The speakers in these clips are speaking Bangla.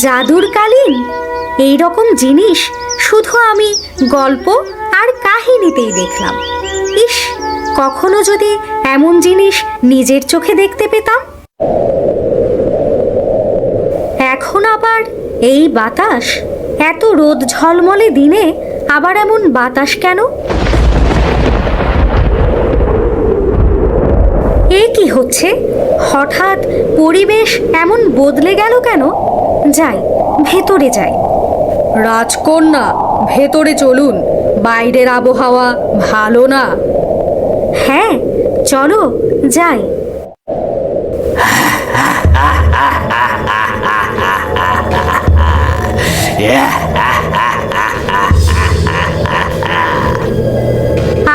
জাদুর কালীন এই রকম জিনিস শুধু আমি গল্প আর কাহিনীতেই দেখলাম। ইস, কখনো যদি এমন জিনিস নিজের চোখে দেখতে পেতাম। এখন আবার এই বাতাস, এত রোদ ঝলমলে দিনে আবার এমন বাতাস কেন? এ কি হচ্ছে? হঠাৎ পরিবেশ এমন বদলে গেল কেন? যাই, ভেতরে যাই। রাজকন্যা, ভেতরে চলুন, বাইরের আবহাওয়া ভালো না। হ্যাঁ, চলো যাই।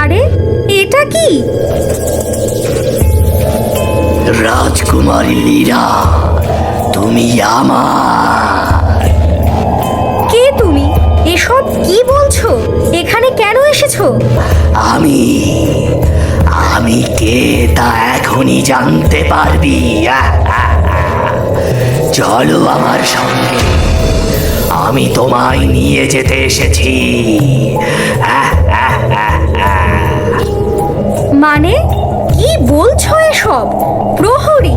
আরে, এটা কি? রাজকুমারী লীরা, তুমি আমার। কে তুমি? এসব কি বলছো? এখানে কেন এসেছো? আমি আমি কে তা এখনই জানতে পারবি। চলো আমার সঙ্গে, আমি তোমায় নিয়ে যেতে এসেছি। মানে কি বলছো এসব? প্রহরী,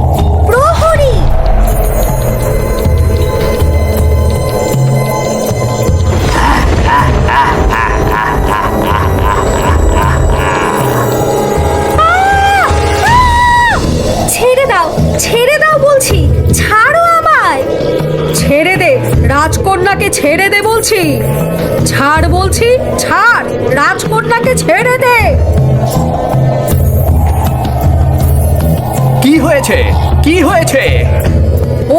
প্রহরী! ছেড়ে দাও, ছেড়ে দাও বলছি, ছাড়ো আমায়। ছেড়ে দে রাজকন্যাকে, ছেড়ে দে বলছি। ছাড় বলছি, ছাড় রাজকন্যাকে, ছেড়ে দে। কি হয়েছে? কি হয়েছে?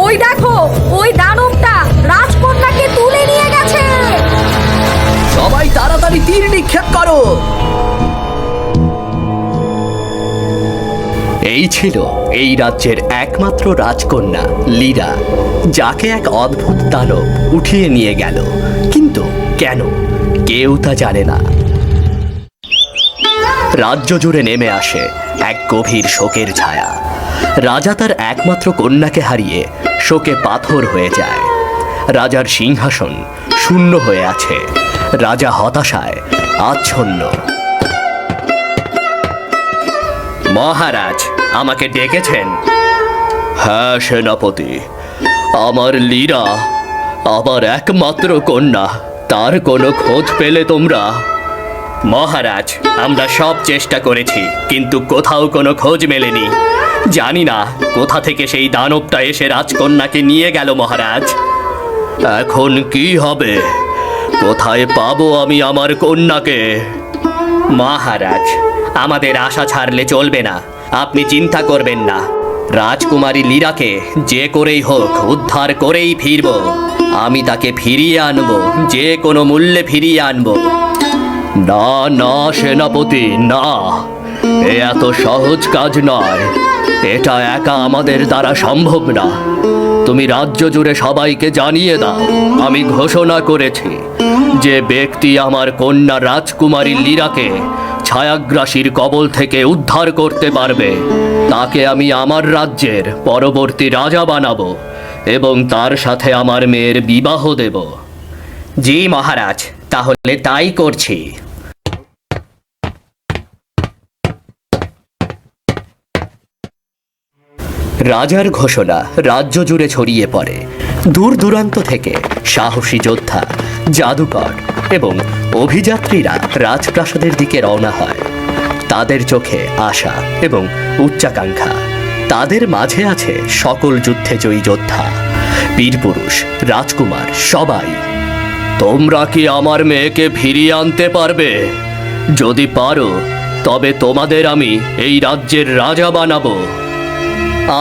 ওই দেখো, ওই দানবটা রাজকন্যাকে তুলে নিয়ে গেছে। সবাই তাড়াতাড়ি তীর নিক্ষেপ করো। এই ছিল এই রাজ্যের একমাত্র রাজকন্যা লীরা, যাকে এক অদ্ভুত দানব উঠিয়ে নিয়ে গেল। কিন্তু কেন, কেউ তা জানে না। রাজ্য জুড়ে নেমে আসে এক গভীর শোকের ছায়া। রাজা তার একমাত্র কন্যাকে হারিয়ে শোকে পাথর হয়ে যায়। রাজার সিংহাসন শূন্য হয়ে আছে। রাজা হতাশায় আচ্ছন্ন। মহারাজ, আমাকে ডেকেছেন? হ্যাঁ সেনাপতি, আমার লীরা, আমার একমাত্র কন্যা, তার কোনো খোঁজ পেলে তোমরা? মহারাজ, আমরা সব চেষ্টা করেছি, কিন্তু কোথাও কোনো খোঁজ মেলেনি। জানি না কোথা থেকে সেই দানবটা এসে রাজকন্যাকে নিয়ে গেল মহারাজ। এখন কি হবে? কোথায় পাবো আমি আমার কন্যাকে? মহারাজ, আমাদের আশা ছাড়লে চলবে না। আপনি চিন্তা করবেন না, রাজকুমারী লীরাকে যে করেই হোক উদ্ধার করেই ফিরব। আমি তাকে ফিরিয়ে আনবো, যে কোনো মূল্যে ফিরিয়ে আনবো। না না সেনাপতি, না, এ এত সহজ কাজ নয়। এটা একা আমাদের দ্বারা সম্ভব না। তুমি রাজ্য জুড়ে সবাইকে জানিয়ে দাও, আমি ঘোষণা করেছি যে ব্যক্তি আমার কন্যা রাজকুমারী লীরাকে ছায়াগ্রাসীর কবল থেকে উদ্ধার করতে পারবে, তাকে আমি আমার রাজ্যের পরবর্তী রাজা বানাবো এবং তার সাথে আমার মেয়ের বিবাহ দেব। জি মহারাজ, তাহলে তাই করছি। রাজার ঘোষণা রাজ্য জুড়ে ছড়িয়ে পড়ে। দূর দূরান্ত থেকে সাহসী যোদ্ধা, জাদুকর এবং অভিযাত্রীরা রাজপ্রাসাদের দিকে রওনা হয়। তাদের চোখে আশা এবং উচ্চাকাঙ্ক্ষা। তাদের মাঝে আছে সকল যুদ্ধে জয়ী যোদ্ধা, বীরপুরুষ, রাজকুমার, সবাই। তোমরা কি আমার মেয়েকে ফিরিয়ে আনতে পারবে? যদি পারো তবে তোমাদের আমি এই রাজ্যের রাজা বানাবো।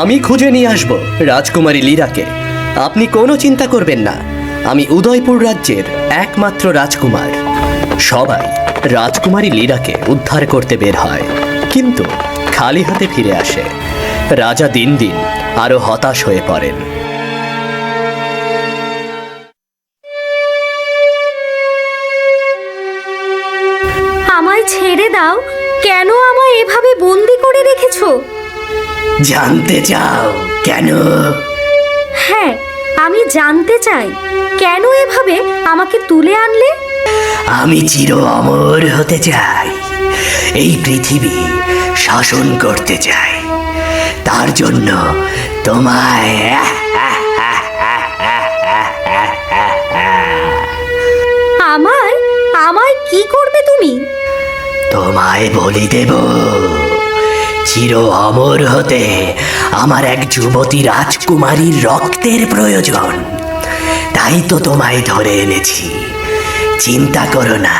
আমি খুঁজে নিয়ে আসব রাজকুমারী লীরাকে। আপনি কোনো চিন্তা করবেন না, আমি উদয়পুর রাজ্যের একমাত্র রাজকুমার। সবাই রাজকুমারী লীরাকে উদ্ধার করতে বের হয়, কিন্তু খালি হাতে ফিরে আসে। রাজা দিন দিন আরো হতাশ হয়ে পড়েন। আমায় ছেড়ে দাও, কেন আমায় এভাবে বন্দি করে রেখেছো? জানতে চাও কেন? হ্যাঁ, আমি জানতে চাই কেন এভাবে আমাকে তুলে আনলে? আমি চির অমর হতে চাই, এই পৃথিবী শাসন করতে চাই। তার জন্য তোমায় আমায় আমায় কি করবে তুমি? তোমায় বলি দেব। চির অমর হতে আমার এক যুবতী রাজকুমারীর রক্তের প্রয়োজন, তাই তো তোমায় ধরে এনেছি। চিন্তা করো না,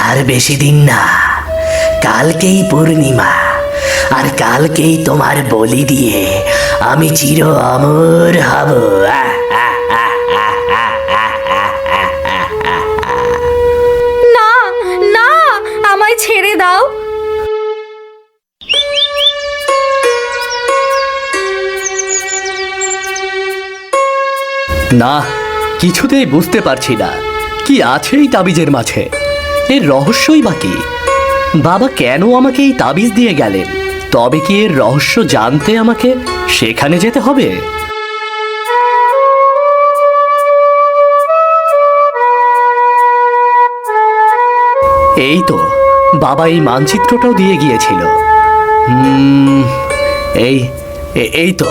আর বেশি দিন না, কালকেই পূর্ণিমা, আর কালকেই তোমার বলি দিয়ে আমি চির অমর হব। না না, আমায় ছেড়ে দাও। না, কিছুতেই বুঝতে পারছি না কি আছে এই তাবিজের মাঝে। এর রহস্যই বা কি? বাবা কেন আমাকে এই তাবিজ দিয়ে গেলেন? তবে কি এর রহস্য জানতে আমাকে সেখানে যেতে হবে? এই তো, বাবা এই মানচিত্রটাও দিয়ে গিয়েছিল। এই এই তো,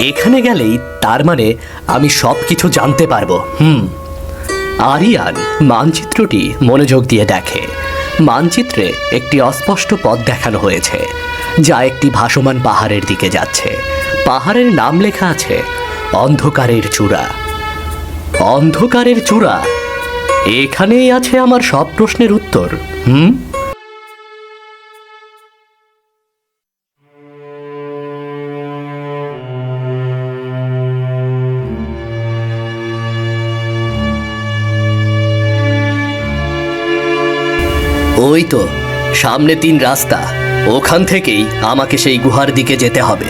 এখানে গেলেই তার মানে আমি সব কিছু জানতে পারবো। আরিয়ান মানচিত্রটি মনোযোগ দিয়ে দেখে। মানচিত্রে একটি অস্পষ্ট পথ দেখানো হয়েছে, যা একটি ভাসমান পাহাড়ের দিকে যাচ্ছে। পাহাড়ের নাম লেখা আছে অন্ধকারের চূড়া। অন্ধকারের চূড়া, এখানেই আছে আমার সব প্রশ্নের উত্তর। ওই তো সামনে 3 রাস্তা, ওখান থেকেই আমাকে সেই গুহার দিকে যেতে হবে।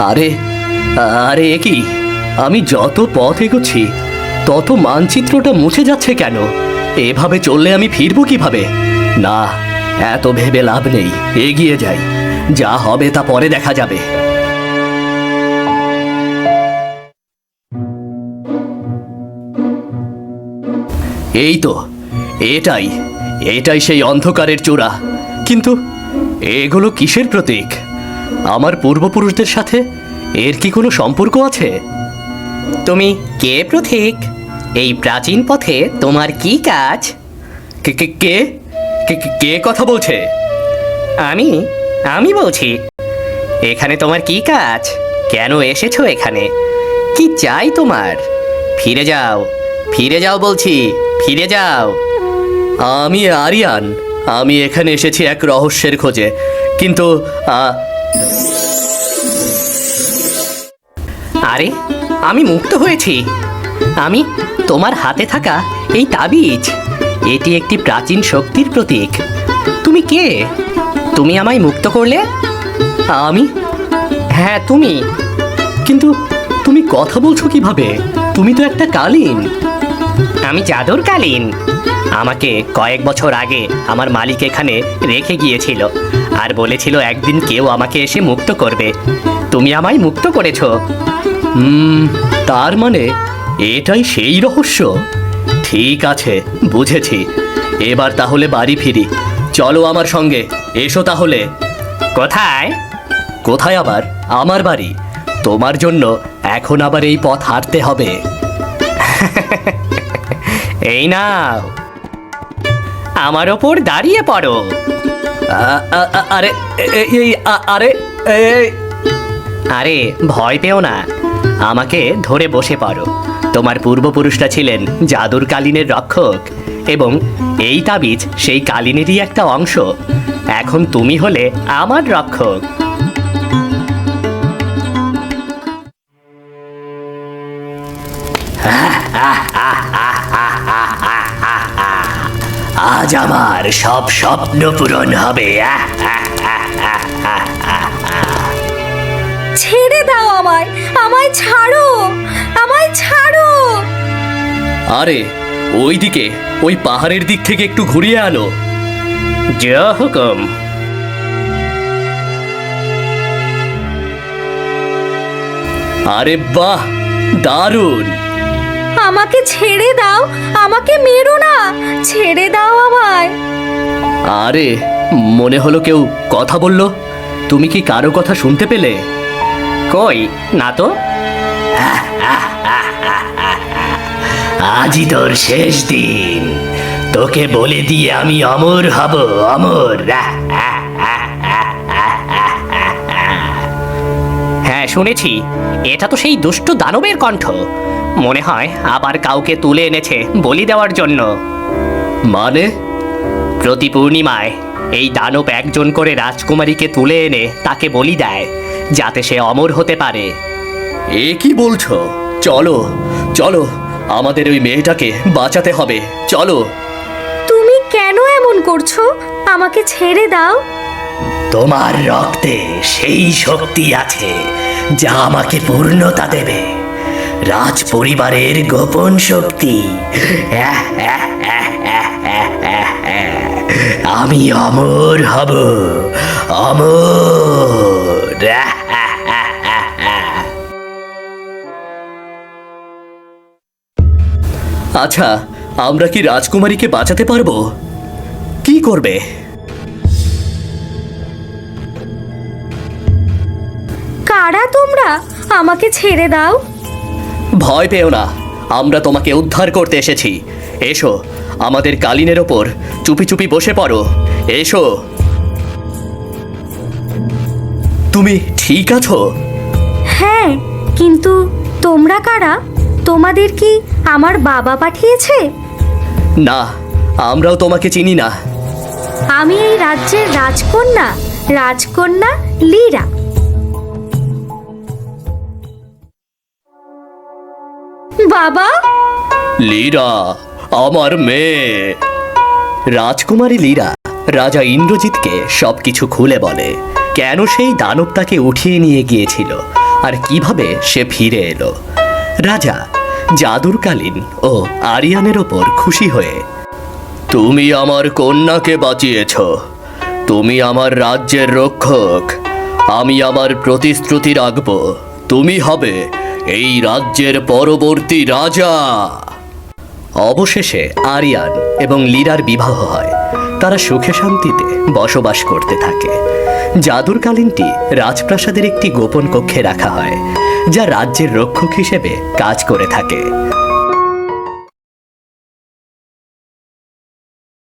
আরে আরে, এ কি? আমি যত পথ এগোচ্ছি তত মানচিত্রটা মুছে যাচ্ছে কেন? এভাবে চললে আমি ফিরবো কিভাবে? না, এত ভেবে লাভ নেই, এগিয়ে যাই, যা হবে তা পরে দেখা যাবে। এই তো, এটাই এটাই সেই অন্ধকারের চূড়া। কিন্তু এগুলো কিসের প্রতীক? আমার পূর্বপুরুষদের সাথে এর কি কোনো সম্পর্ক আছে? তুমি কে পথিক? এই প্রাচীন পথে তোমার কি কাজ? কে কে কে কে কে কথা বলছে? আমি আমি বলছি। এখানে তোমার কি কাজ? কেন এসেছো এখানে? কি চাই তোমার? ফিরে যাও, ফিরে যাও বলছি, ফিরে যাও। আমি আরিয়ান, আমি এখানে এসেছি এক রহস্যের খোঁজে, কিন্তু আরে, আমি মুক্ত হয়েছি। আমি তোমার হাতে থাকা এই তাবিজ, এটি একটি প্রাচীন শক্তির প্রতীক। তুমি কে? তুমি আমায় মুক্ত করলে? আমি? হ্যাঁ, তুমি। কিন্তু তুমি কথা বলছো কিভাবে? তুমি তো একটা কালীন। আমি জাদুর কালীন। আমাকে কয়েক বছর আগে আমার মালিক এখানে রেখে গিয়েছিল, আর বলেছিল একদিন কেউ আমাকে এসে মুক্ত করবে। তুমি আমায় মুক্ত করেছো। তার মানে এটাই সেই রহস্য। ঠিক আছে, বুঝেছি। এবার তাহলে বাড়ি ফিরি। চলো আমার সঙ্গে, এসো তাহলে। কোথায়? কোথায় আবার? আমার বাড়ি। তোমার জন্য এখন আবার এই পথ হাঁটতে হবে। এই নাও, আমার ওপর দাঁড়িয়ে পড়ো। আরে আরে আরে, ভয় পেও না, আমাকে ধরে বসে পড়ো। তোমার পূর্বপুরুষরা ছিলেন জাদুর কালীনের রক্ষক, এবং এই তাবিজ সেই কালীনেরই একটা অংশ। এখন তুমি হলে আমার রক্ষক। আজ আমার সব স্বপ্ন পূরণ হবে। ছেড়ে দাও আমায়, আমায় ছাড়ো, আমায় ছাড়ো। আরে, ওইদিকে, ওই পাহাড়ের দিক থেকে একটু ঘুরিয়ে আনো। জয় হুকুম। আরে বাহ, দারুণ! আমাকে ছেড়ে দাও, আমাকে মেরো না, ছেড়ে দাও আমায়। আরে, মনে হলো কেউ কথা বলল। তুমি কি কারো কথা শুনতে পেলে? কই না তো। আজই তোর শেষ দিন, তোকে বলে দিয়ে আমি অমর হব, অমর। হ্যাঁ শুনেছি, এটা তো সেই দুষ্ট দানবের কণ্ঠ। মনে হয় আবার কাউকে তুলে এনেছে বলি দেওয়ার জন্য। মানে? প্রতি পূর্ণিমায় এই দানব একজন করে রাজকুমারীকে তুলে এনে তাকে বলি দেয়, যাতে সে অমর হতে পারে। এ কি বলছো? চলো চলো, আমাদের ওই মেয়েটাকে বাঁচাতে হবে, চলো। তুমি কেন এমন করছো? আমাকে ছেড়ে দাও। তোমার রক্তে সেই শক্তি আছে যা আমাকে পূর্ণতা দেবে, রাজ পরিবারের গোপন শক্তি। আমি অমর হব, অমর। আচ্ছা, আমরা কি রাজকুমারীকে বাঁচাতে পারবো? কি করবে? কারা তোমরা? আমাকে ছেড়ে দাও। ভয় পেও না, আমরা তোমাকে উদ্ধার করতে এসেছি। এসো, আমাদের কালিনের ওপর চুপি চুপি বসে পড়ো। এসো। তুমি ঠিক আছো? হ্যাঁ, কিন্তু তোমরা কারা? তোমাদের কি আমার বাবা পাঠিয়েছে? না, আমরাও তোমাকে চিনি না। আমি এই রাজ্যের রাজকন্যা, রাজকন্যা লীরা। বাবা! লীরা, আমার মেয়ে। রাজকুমারী লীরা রাজা ইন্দ্রজিৎকে সবকিছু খুলে বলে, কেন সেই দানব তাকে উঠিয়ে নিয়ে গিয়েছিল আর কিভাবে সে ফিরে এলো। রাজা জাদুরকালীন ও আরিয়ানের ওপর খুশি হয়ে, তুমি আমার কন্যাকে বাঁচিয়েছ, তুমি আমার রাজ্যের রক্ষক। আমি আমার প্রতিশ্রুতি রাখব, তুমি হবে এই রাজ্যের পরবর্তী রাজা। অবশেষে আরিয়ান এবং লীরার বিবাহ হয়। তারা সুখে শান্তিতে বসবাস করতে থাকে। জাদুরকালীনটি রাজপ্রাসাদের একটি গোপন কক্ষে রাখা হয়, যা রাজ্যের রক্ষক হিসেবে কাজ করে থাকে।